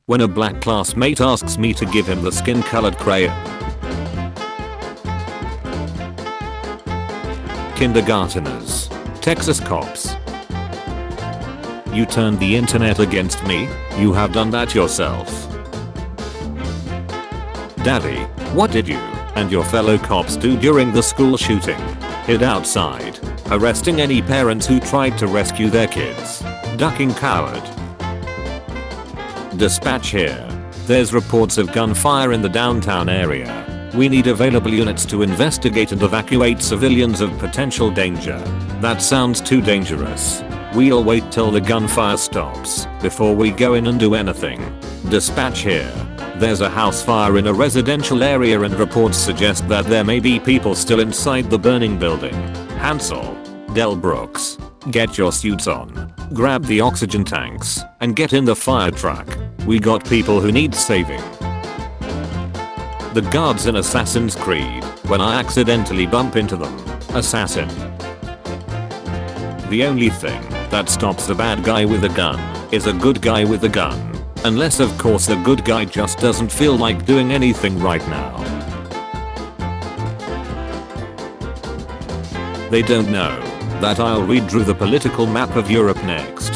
When a black classmate asks me to give him the skin-colored crayon. Kindergarteners. Texas cops. You turned the internet against me? You have done that yourself. Daddy, what did you and your fellow cops do during the school shooting? Hid outside, arresting any parents who tried to rescue their kids. Ducking coward. Dispatch here. There's reports of gunfire in the downtown area. We need available units to investigate and evacuate civilians of potential danger. That sounds too dangerous. We'll wait till the gunfire stops before we go in and do anything. Dispatch here. There's a house fire in a residential area and reports suggest that there may be people still inside the burning building. Hansel. Del Brooks. Get your suits on. Grab the oxygen tanks and get in the fire truck. We got people who need saving. The guards in Assassin's Creed when I accidentally bump into them. Assassin. The only thing that stops the bad guy with a gun is a good guy with a gun. Unless of course the good guy just doesn't feel like doing anything right now. They don't know that I'll redraw the political map of Europe next.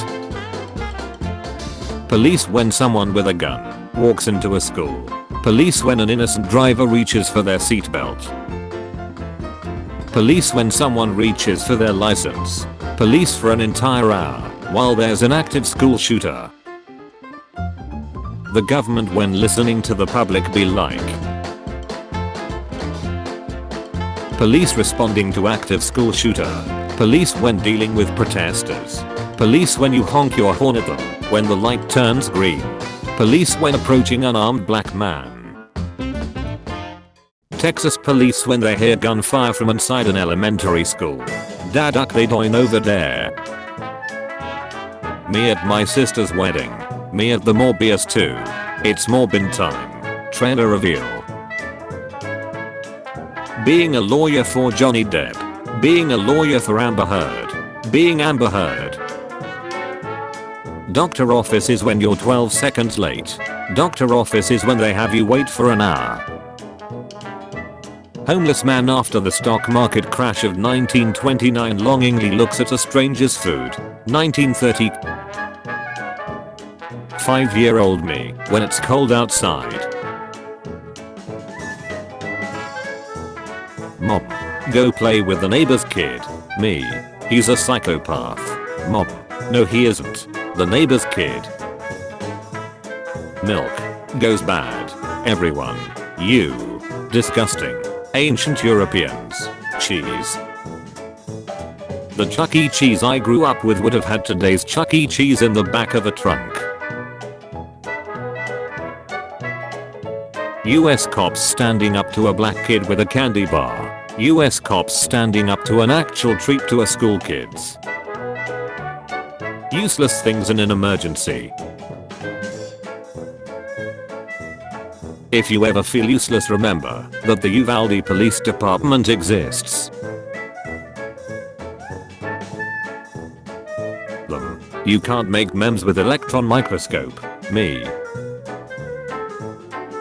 Police when someone with a gun walks into a school. Police when an innocent driver reaches for their seatbelt. Police when someone reaches for their license. Police for an entire hour while there's an active school shooter. The government when listening to the public be like. Police responding to active school shooter. Police when dealing with protesters. Police when you honk your horn at them when the light turns green. Police when approaching unarmed black man. Texas police when they hear gunfire from inside an elementary school. Dad duck they doing over there. Me at my sister's wedding. Me at the Morbius 2. It's Morbin time. Trailer reveal. Being a lawyer for Johnny Depp. Being a lawyer for Amber Heard. Being Amber Heard. Doctor office is when you're 12 seconds late. Doctor office is when they have you wait for an hour. Homeless man after the stock market crash of 1929 longingly looks at a stranger's food. 1930. 5-year-old me when it's cold outside. Mom. Go play with the neighbor's kid. Me. He's a psychopath. Mom. No he isn't. The neighbor's kid. Milk. Goes bad. Everyone. You. Disgusting. Ancient Europeans. Cheese. The Chuck E. Cheese I grew up with would have had today's Chuck E. Cheese in the back of a trunk. US cops standing up to a black kid with a candy bar. US cops standing up to an actual treat to a school kids. Useless things in an emergency. If you ever feel useless, remember that the Uvalde Police Department exists. You can't make memes with electron microscope. Me.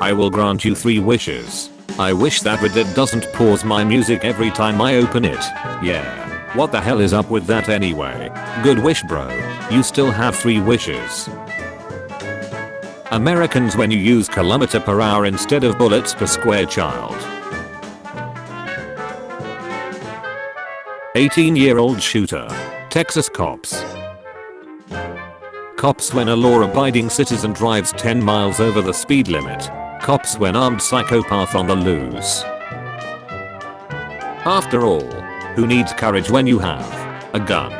I will grant you 3 wishes. I wish that Reddit doesn't pause my music every time I open it. Yeah. What the hell is up with that anyway? Good wish bro. You still have 3 wishes. Americans when you use kilometer per hour instead of bullets per square child. 18-year-old shooter. Texas cops. Cops when a law-abiding citizen drives 10 miles over the speed limit. Cops when armed psychopath on the loose. After all, who needs courage when you have a gun?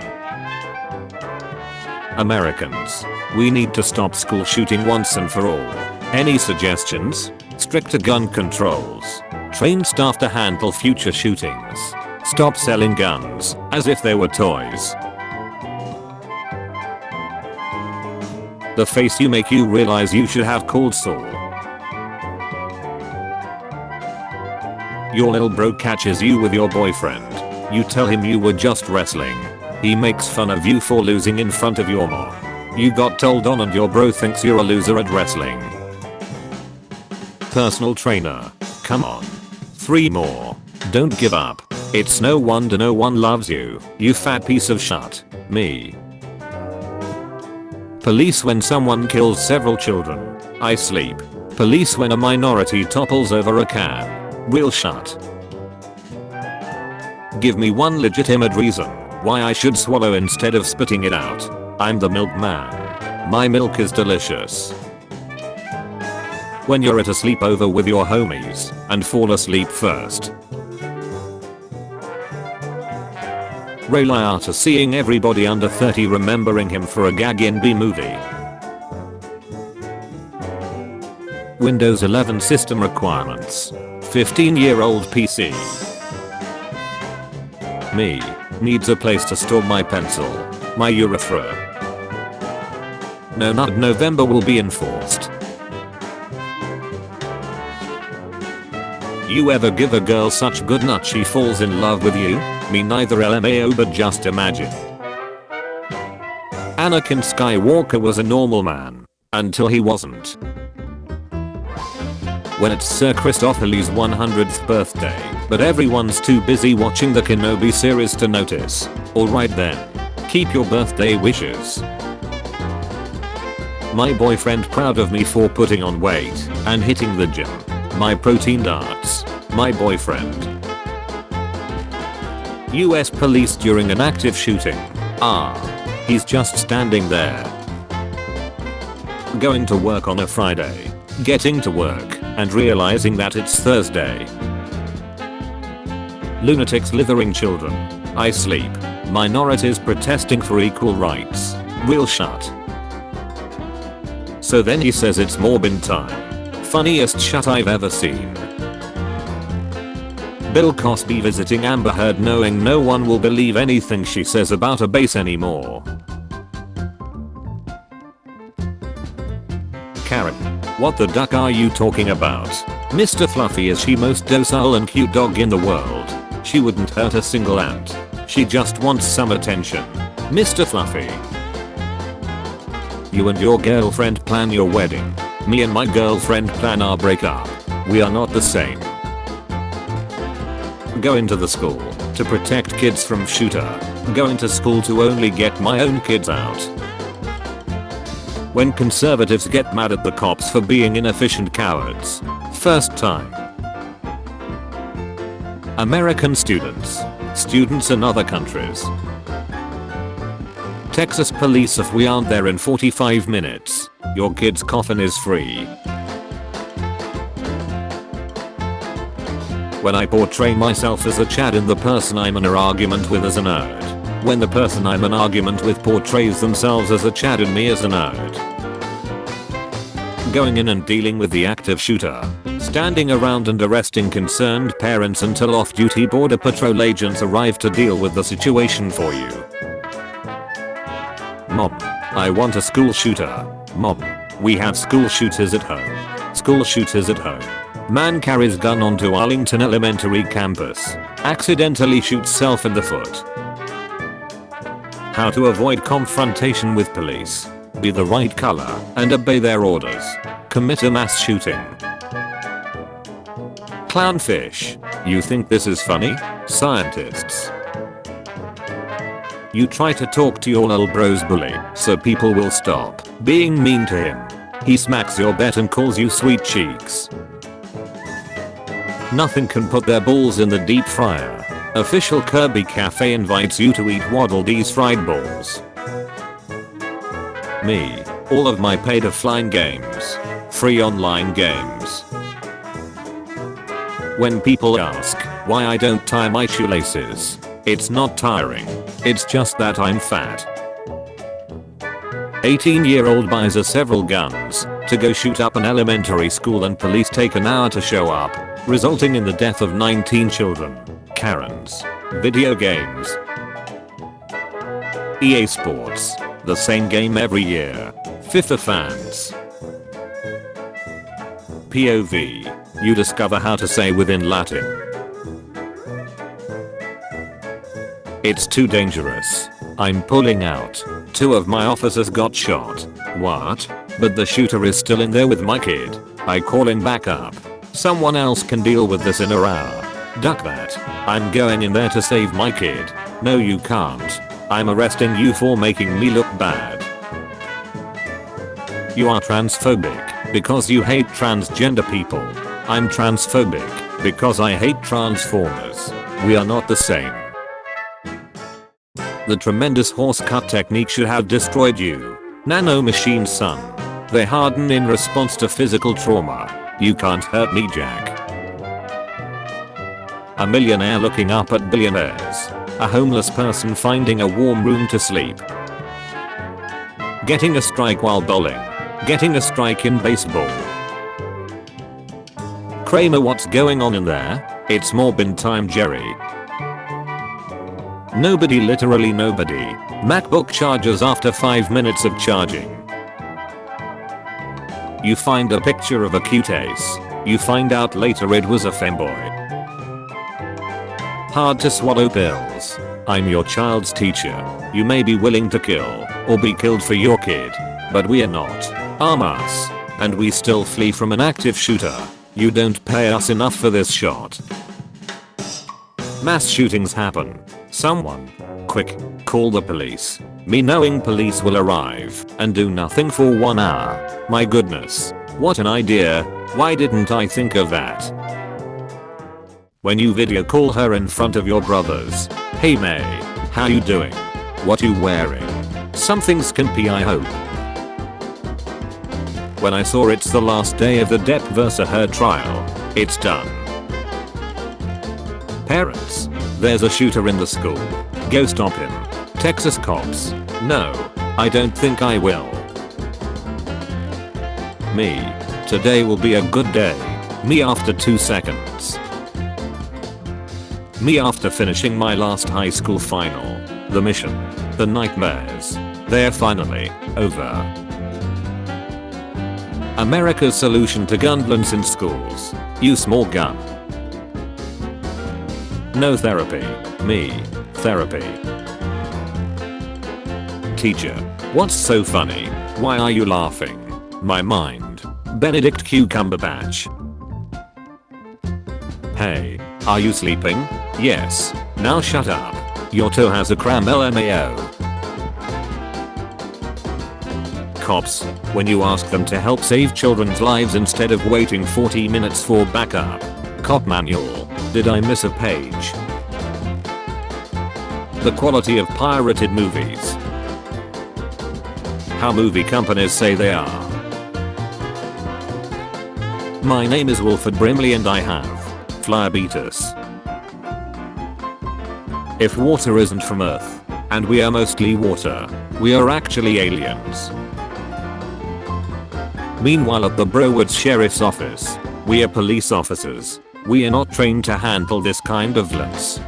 Americans. We need to stop school shooting once and for all. Any suggestions? Stricter gun controls. Train staff to handle future shootings. Stop selling guns as if they were toys. The face you make you realize you should have called Saul. Your little bro catches you with your boyfriend. You tell him you were just wrestling. He makes fun of you for losing in front of your mom. You got told on and your bro thinks you're a loser at wrestling. Personal trainer. Come on. 3 more. Don't give up. It's no wonder no one loves you, you fat piece of shit. Me. Police when someone kills several children. I sleep. Police when a minority topples over a can. Real shit. Give me one legitimate reason why I should swallow instead of spitting it out. I'm the milkman. My milk is delicious. When you're at a sleepover with your homies and fall asleep first. Ray Liotta seeing everybody under 30 remembering him for a gag in B movie. Windows 11 system requirements. 15-year-old PC. Me. Needs a place to store my pencil. My urethra. No Nut November will be enforced. You ever give a girl such good nut she falls in love with you? Me neither LMAO, but just imagine. Anakin Skywalker was a normal man. Until he wasn't. When it's Sir Christopher Lee's 100th birthday, but everyone's too busy watching the Kenobi series to notice. Alright then. Keep your birthday wishes. My boyfriend proud of me for putting on weight and hitting the gym. My protein darts. My boyfriend. US police during an active shooting. He's just standing there. Going to work on a Friday. Getting to work and realizing that it's Thursday. Lunatics littering children. I sleep. Minorities protesting for equal rights. Real shit. So then he says it's Morbin time. Funniest shit I've ever seen. Bill Cosby visiting Amber Heard knowing no one will believe anything she says about a base anymore. Karen. What the duck are you talking about? Mr. Fluffy is she most docile and cute dog in the world. She wouldn't hurt a single ant. She just wants some attention. Mr. Fluffy. You and your girlfriend plan your wedding. Me and my girlfriend plan our breakup. We are not the same. Going to the school to protect kids from shooter. Going to school to only get my own kids out. When conservatives get mad at the cops for being inefficient cowards. First time. American students. Students in other countries. Texas police if we aren't there in 45 minutes. Your kid's coffin is free. When I portray myself as a Chad and the person I'm in an argument with as a nerd. When the person I'm in argument with portrays themselves as a Chad and me as a nerd. Going in and dealing with the active shooter. Standing around and arresting concerned parents until off-duty border patrol agents arrive to deal with the situation for you. Mom. I want a school shooter. Mom. We have school shooters at home. School shooters at home. Man carries gun onto Arlington Elementary campus. Accidentally shoots self in the foot. How to avoid confrontation with police. Be the right color and obey their orders. Commit a mass shooting. Clownfish. You think this is funny? Scientists. You try to talk to your little bro's bully so people will stop being mean to him. He smacks your bet and calls you sweet cheeks. Nothing can put their balls in the deep fryer. Official Kirby Cafe invites you to eat Waddle Dee's fried balls. Me. All of my pay-to-flying games. Free online games. When people ask why I don't tie my shoelaces, it's not tiring. It's just that I'm fat. 18-year-old buys her several guns to go shoot up an elementary school and police take an hour to show up, resulting in the death of 19 children. Karens. Video games. EA Sports. The same game every year. FIFA fans. POV. You discover how to say within Latin. It's too dangerous. I'm pulling out. 2 of my officers got shot. What? But the shooter is still in there with my kid. I call him back up. Someone else can deal with this in an hour. Duck that. I'm going in there to save my kid. No you can't. I'm arresting you for making me look bad. You are transphobic because you hate transgender people. I'm transphobic because I hate transformers. We are not the same. The tremendous horse cut technique should have destroyed you. Nano machines, son. They harden in response to physical trauma. You can't hurt me, Jack. A millionaire looking up at billionaires. A homeless person finding a warm room to sleep. Getting a strike while bowling. Getting a strike in baseball. Kramer, what's going on in there? It's morbid time, Jerry. Nobody, literally nobody. MacBook charges after 5 minutes of charging. You find a picture of a cute ace. You find out later it was a femboy. Hard to swallow pills. I'm your child's teacher. You may be willing to kill or be killed for your kid, but we are not. Arm us. And we still flee from an active shooter. You don't pay us enough for this shot. Mass shootings happen. Someone, quick, call the police. Me knowing police will arrive and do nothing for 1 hour. My goodness, what an idea. Why didn't I think of that? When you video call her in front of your brothers. Hey May, how you doing? What you wearing? Something skimpy, I hope. When I saw it's the last day of the Depp vs. Her trial. It's done. Parents, there's a shooter in the school. Go stop him. Texas cops. No, I don't think I will. Me. Today will be a good day. Me after 2 seconds. Me after finishing my last high school final. The mission. The nightmares. They're finally over. America's solution to gun violence in schools. Use more gun. No therapy. Me. Therapy. Teacher. What's so funny? Why are you laughing? My mind. Benedict Cumberbatch. Hey. Are you sleeping? Yes. Now shut up. Your toe has a cram LMAO. Cops. When you ask them to help save children's lives instead of waiting 40 minutes for backup. Cop manual. Did I miss a page? The quality of pirated movies. How movie companies say they are. My name is Wilford Brimley and I have Flybeatus. If water isn't from Earth, and we are mostly water, we are actually aliens. Meanwhile at the Broward Sheriff's Office, we are police officers. We are not trained to handle this kind of violence.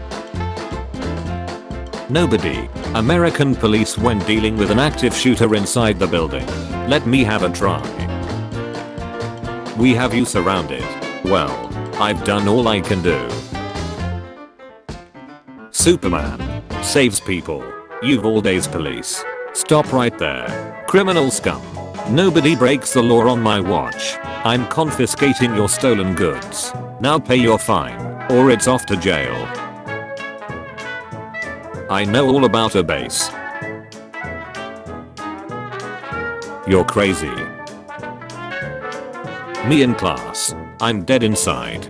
Nobody. American police when dealing with an active shooter inside the building. Let me have a try. We have you surrounded. Well, I've done all I can do. Superman. Saves people. Uvalde's police. Stop right there. Criminal scum. Nobody breaks the law on my watch. I'm confiscating your stolen goods. Now pay your fine, or it's off to jail. I know all about a base. You're crazy. Me in class. I'm dead inside.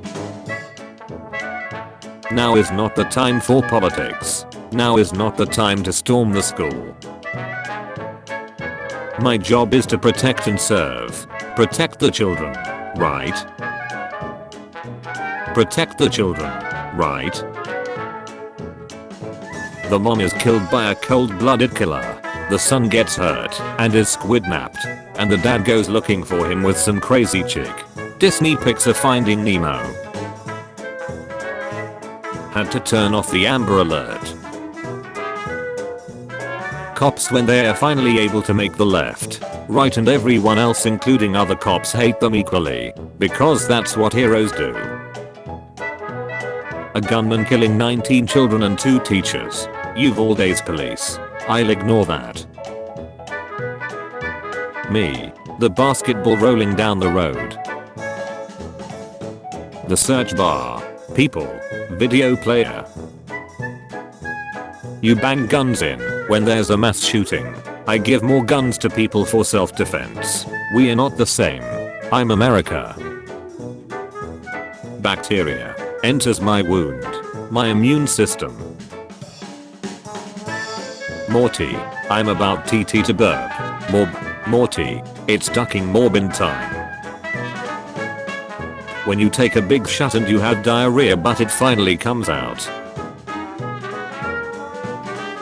Now is not the time for politics. Now is not the time to storm the school. My job is to protect and serve. Protect the children, right? Protect the children, right? The mom is killed by a cold-blooded killer. The son gets hurt and is squidnapped. And the dad goes looking for him with some crazy chick. Disney Pixar Finding Nemo. Had to turn off the Amber Alert. Cops when they are finally able to make the left, right and everyone else including other cops hate them equally, because that's what heroes do. A gunman killing 19 children and 2 teachers. Uvalde's police. I'll ignore that. Me. The basketball rolling down the road. The search bar. People. Video player. You bang guns in when there's a mass shooting. I give more guns to people for self-defense. We are not the same. I'm America. Bacteria enters my wound. My immune system. Morty. I'm about TT to burp. Morty. It's ducking morbin time. When you take a big shot and you have diarrhea but it finally comes out.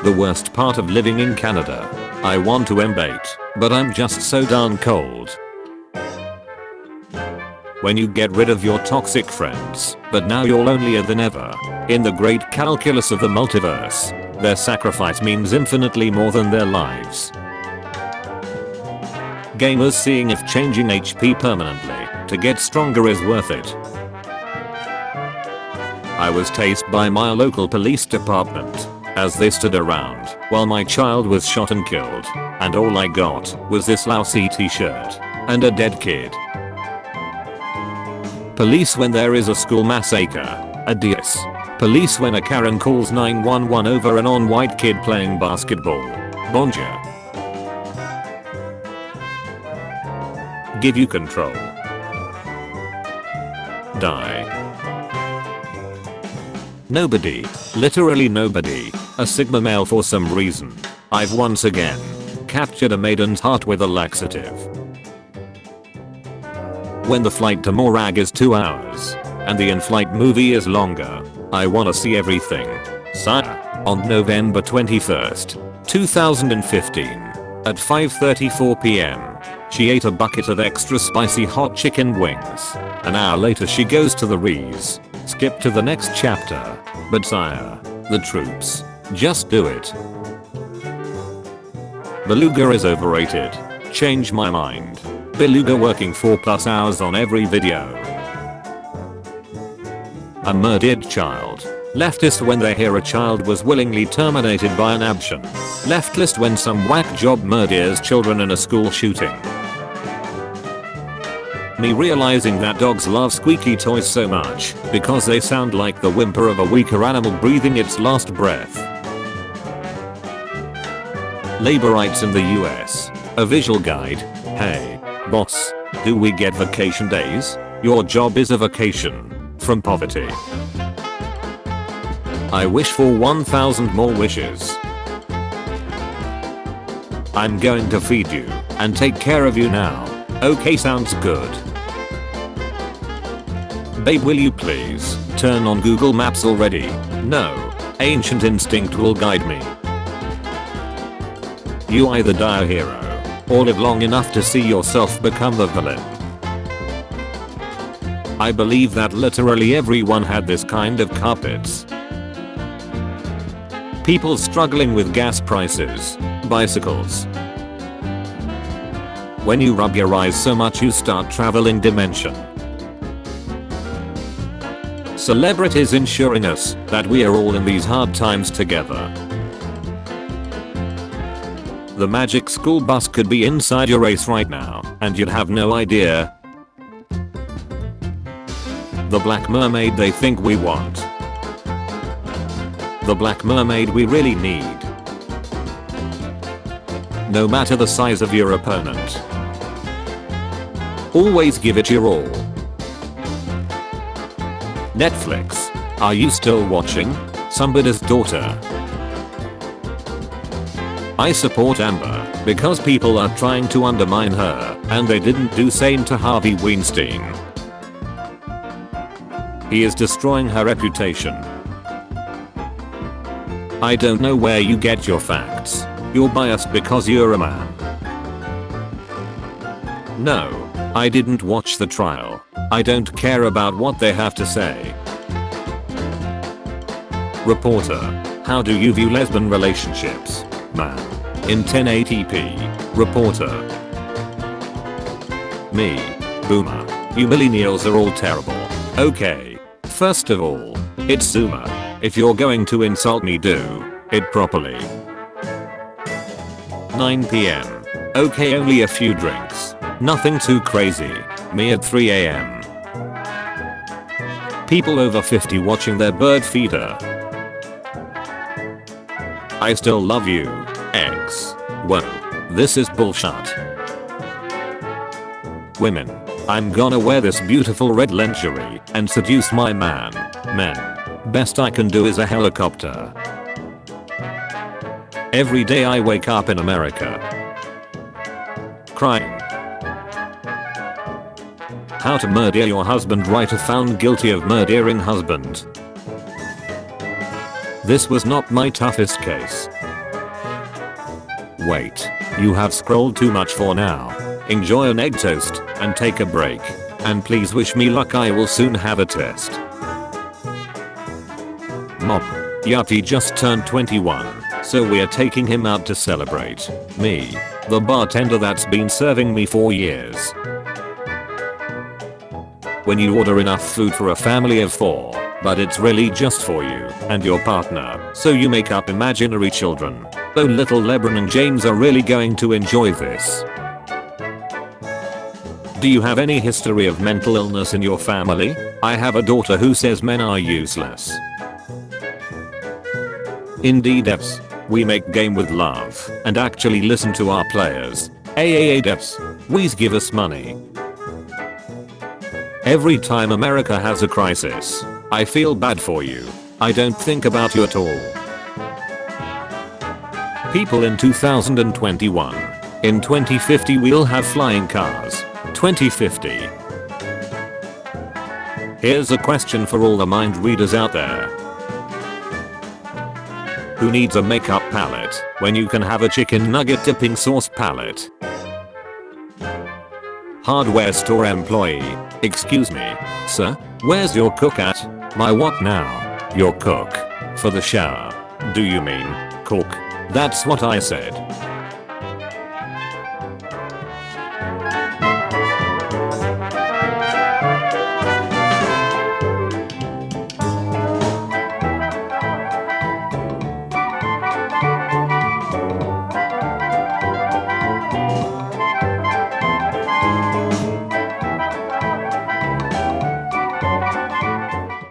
The worst part of living in Canada. I want to embate, but I'm just so darn cold. When you get rid of your toxic friends, but now you're lonelier than ever. In the great calculus of the multiverse, their sacrifice means infinitely more than their lives. Gamers seeing if changing HP permanently to get stronger is worth it. I was tased by my local police department as they stood around while my child was shot and killed, and all I got was this lousy t-shirt and a dead kid. Police when there is a school massacre. Adios. Police when a Karen calls 911 over an on-white kid playing basketball. Bonjour. Give you control. Die. Nobody. Literally nobody. A sigma male for some reason. I've once again captured a maiden's heart with a laxative. When the flight to Morag is 2 hours and the in-flight movie is longer, I wanna see everything. Satire. On November 21st, 2015 at 5:34 p.m. She ate a bucket of extra spicy hot chicken wings. An hour later she goes to the Rees. Skip to the next chapter. But sire, the troops. Just do it. Beluga is overrated. Change my mind. Beluga working 4+ hours on every video. A murdered child. Leftist when they hear a child was willingly terminated by an abortion. Leftist when some whack job murders children in a school shooting. Me realizing that dogs love squeaky toys so much because they sound like the whimper of a weaker animal breathing its last breath. Labor rights in the US. A visual guide. Hey, boss, do we get vacation days? Your job is a vacation from poverty. I wish for 1,000 more wishes. I'm going to feed you and take care of you now. Okay, sounds good. Babe, will you please turn on Google Maps already? No. Ancient instinct will guide me. You either die a hero or live long enough to see yourself become the villain. I believe that literally everyone had this kind of carpets. People struggling with gas prices. Bicycles. When you rub your eyes so much you start traveling dimension. Celebrities ensuring us that we are all in these hard times together. The magic school bus could be inside your race right now and you'd have no idea. The black mermaid they think we want. The black mermaid we really need. No matter the size of your opponent. Always give it your all. Netflix. Are you still watching? Somebody's daughter. I support Amber because people are trying to undermine her and they didn't do same to Harvey Weinstein. He is destroying her reputation. I don't know where you get your facts. You're biased because you're a man. No, I didn't watch the trial. I don't care about what they have to say. Reporter. How do you view lesbian relationships? Man. In 1080p. Reporter. Me. Boomer. You millennials are all terrible. Okay. First of all, it's Zoomer. If you're going to insult me, do it properly. 9 p.m. Okay, only a few drinks. Nothing too crazy. Me at 3 AM. People over 50 watching their bird feeder. I still love you. X. Whoa. This is bullshit. Women. I'm gonna wear this beautiful red lingerie and seduce my man. Men. Best I can do is a helicopter. Every day I wake up in America crying. How to murder your husband. Writer found guilty of murdering husband. This was not my toughest case. Wait, you have scrolled too much for now. Enjoy an egg toast and take a break. And please wish me luck, I will soon have a test. Mom. Yati just turned 21, so we're taking him out to celebrate. Me. The bartender that's been serving me for years. When you order enough food for a family of 4, but it's really just for you and your partner, so you make up imaginary children. Oh, little Lebron and James are really going to enjoy this. Do you have any history of mental illness in your family? I have a daughter who says men are useless. Indeed Fs. We make game with love and actually listen to our players. Devs. Please give us money. Every time America has a crisis, I feel bad for you. I don't think about you at all. People in 2021. In 2050 we'll have flying cars. 2050. Here's a question for all the mind readers out there. Who needs a makeup palette when you can have a chicken nugget dipping sauce palette? Hardware store employee. Excuse me, sir, where's your cook at? My what now? Your cook. For the shower. Do you mean cook? That's what I said.